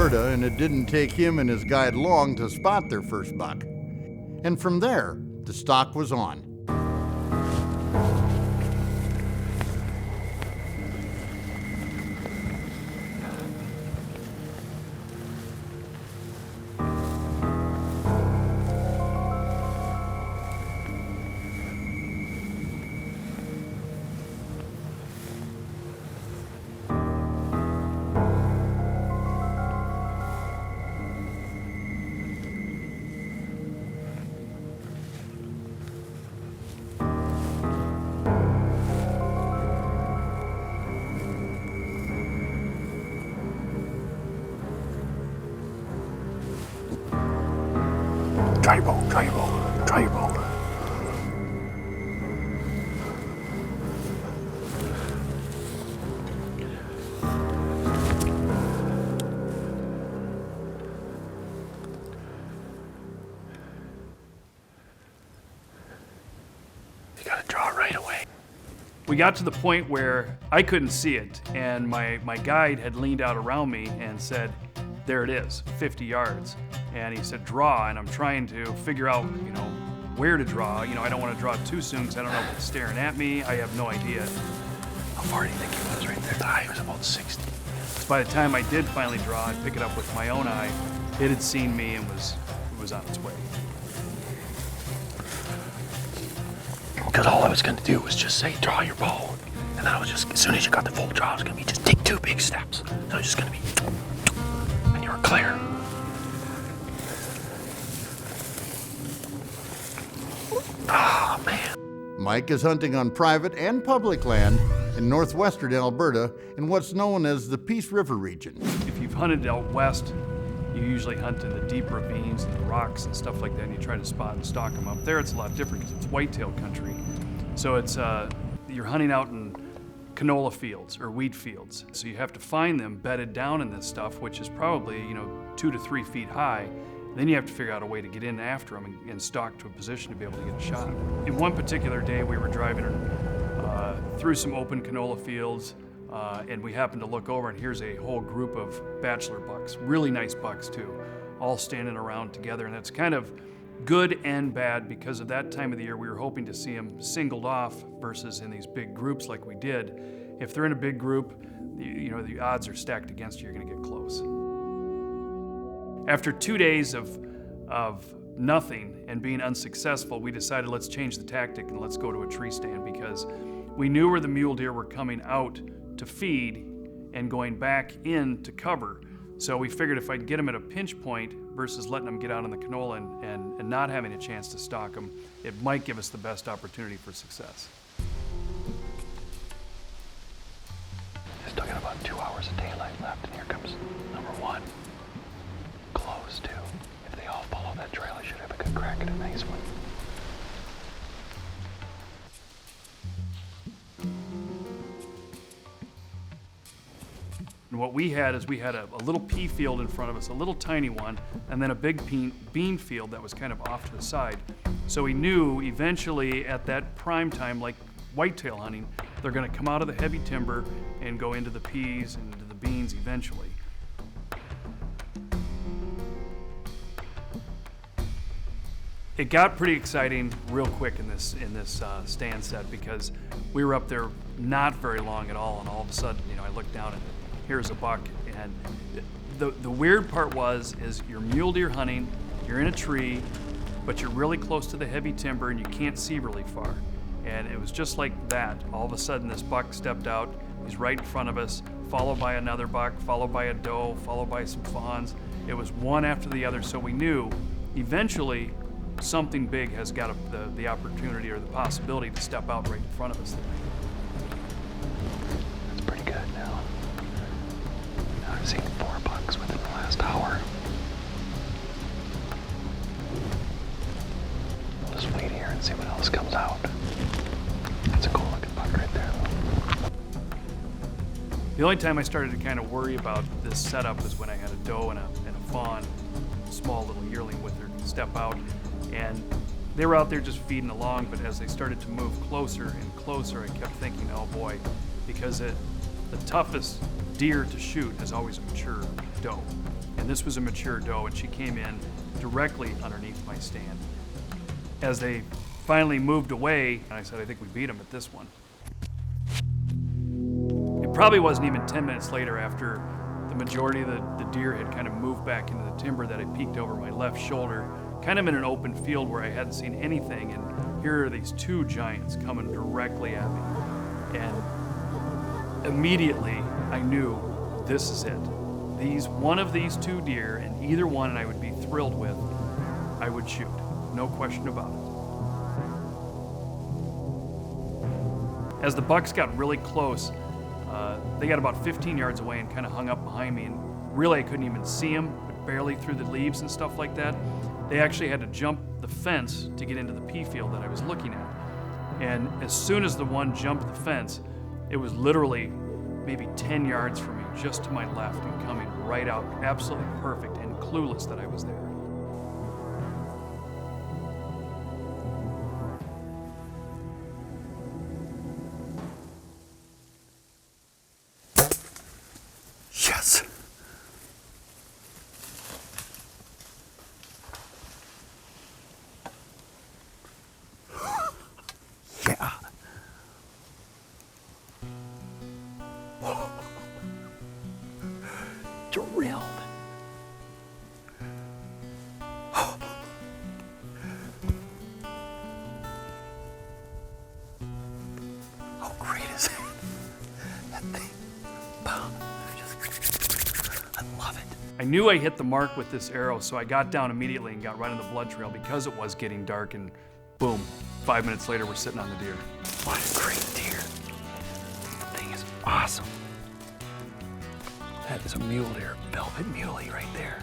Alberta, and it didn't take him and his guide long to spot their first buck. And from there, the stalk was on. Try your bow, try your bow, try your bow. You gotta draw it right away. We got to the point where I couldn't see it, and my guide had leaned out around me and said, there it is, 50 yards. And he said, draw, and I'm trying to figure out, where to draw. I don't want to draw too soon because I don't know if it's staring at me. I have no idea. How far do you think it was right there? The eye was about 60. So by the time I did finally draw and pick it up with my own eye, it had seen me and it was on its way. Because all I was gonna do was just say, draw your bow. And then I was just, as soon as you got the full draw, I was gonna be, just take 2 big steps. So it was just gonna be, and you were clear. Oh, man. Mike is hunting on private and public land in northwestern Alberta in what's known as the Peace River region. If you've hunted out west, you usually hunt in the deep ravines and the rocks and stuff like that, and you try to spot and stalk them. Up there, it's a lot different because it's whitetail country. So it's you're hunting out in canola fields or wheat fields. So you have to find them bedded down in this stuff, which is probably 2 to 3 feet high. Then you have to figure out a way to get in after them and stalk to a position to be able to get a shot. In one particular day, we were driving through some open canola fields, and we happened to look over, and here's a whole group of bachelor bucks, really nice bucks too, all standing around together. And that's kind of good and bad because at that time of the year, we were hoping to see them singled off versus in these big groups like we did. If they're in a big group, the odds are stacked against you, you're gonna get close. After 2 days of nothing and being unsuccessful, we decided let's change the tactic and let's go to a tree stand because we knew where the mule deer were coming out to feed and going back in to cover. So we figured if I'd get them at a pinch point versus letting them get out in the canola and not having a chance to stalk them, it might give us the best opportunity for success. Still got about 2 hours of daylight left, and here comes number 1. Close, too. If they all follow that trail, I should have a good crack at a nice one. And what we had is we had a little pea field in front of us, a little tiny one, and then a big bean field that was kind of off to the side. So we knew eventually at that prime time, like whitetail hunting, they're gonna come out of the heavy timber and go into the peas and into the beans eventually. It got pretty exciting real quick in this stand set because we were up there not very long at all, and all of a sudden, I looked down and here's a buck. And the weird part is you're mule deer hunting, you're in a tree, but you're really close to the heavy timber and you can't see really far. And it was just like that. All of a sudden, this buck stepped out. He's right in front of us, followed by another buck, followed by a doe, followed by some fawns. It was one after the other, so we knew eventually something big has got the opportunity or the possibility to step out right in front of us there. That's pretty good now. I've seen 4 bucks within the last hour. We'll just wait here and see what else comes out. That's a cool looking buck right there. The only time I started to kind of worry about this setup was when I had a doe and a fawn, a small little yearling with her, step out. And they were out there just feeding along, but as they started to move closer and closer, I kept thinking, oh boy, because the toughest deer to shoot is always a mature doe. And this was a mature doe, and she came in directly underneath my stand. As they finally moved away, and I said, I think we beat them at this one. It probably wasn't even 10 minutes later, after the majority of the deer had kind of moved back into the timber, that I peeked over my left shoulder, kind of in an open field where I hadn't seen anything, and here are these two giants coming directly at me. And immediately I knew, this is it. One of these two deer, and either one I would be thrilled with, I would shoot. No question about it. As the bucks got really close, they got about 15 yards away and kind of hung up behind me, and really I couldn't even see them, but barely through the leaves and stuff like that. They actually had to jump the fence to get into the pea field that I was looking at. And as soon as the one jumped the fence, it was literally maybe 10 yards from me, just to my left, and coming right out, absolutely perfect, and clueless that I was there. Yes. Yeah. Drilled. How great is that? That thing. Boom. I love it. I knew I hit the mark with this arrow, so I got down immediately and got right on the blood trail because it was getting dark, and boom, 5 minutes later we're sitting on the deer. What a great deer. That thing is awesome. That is a mule deer, velvet muley right there.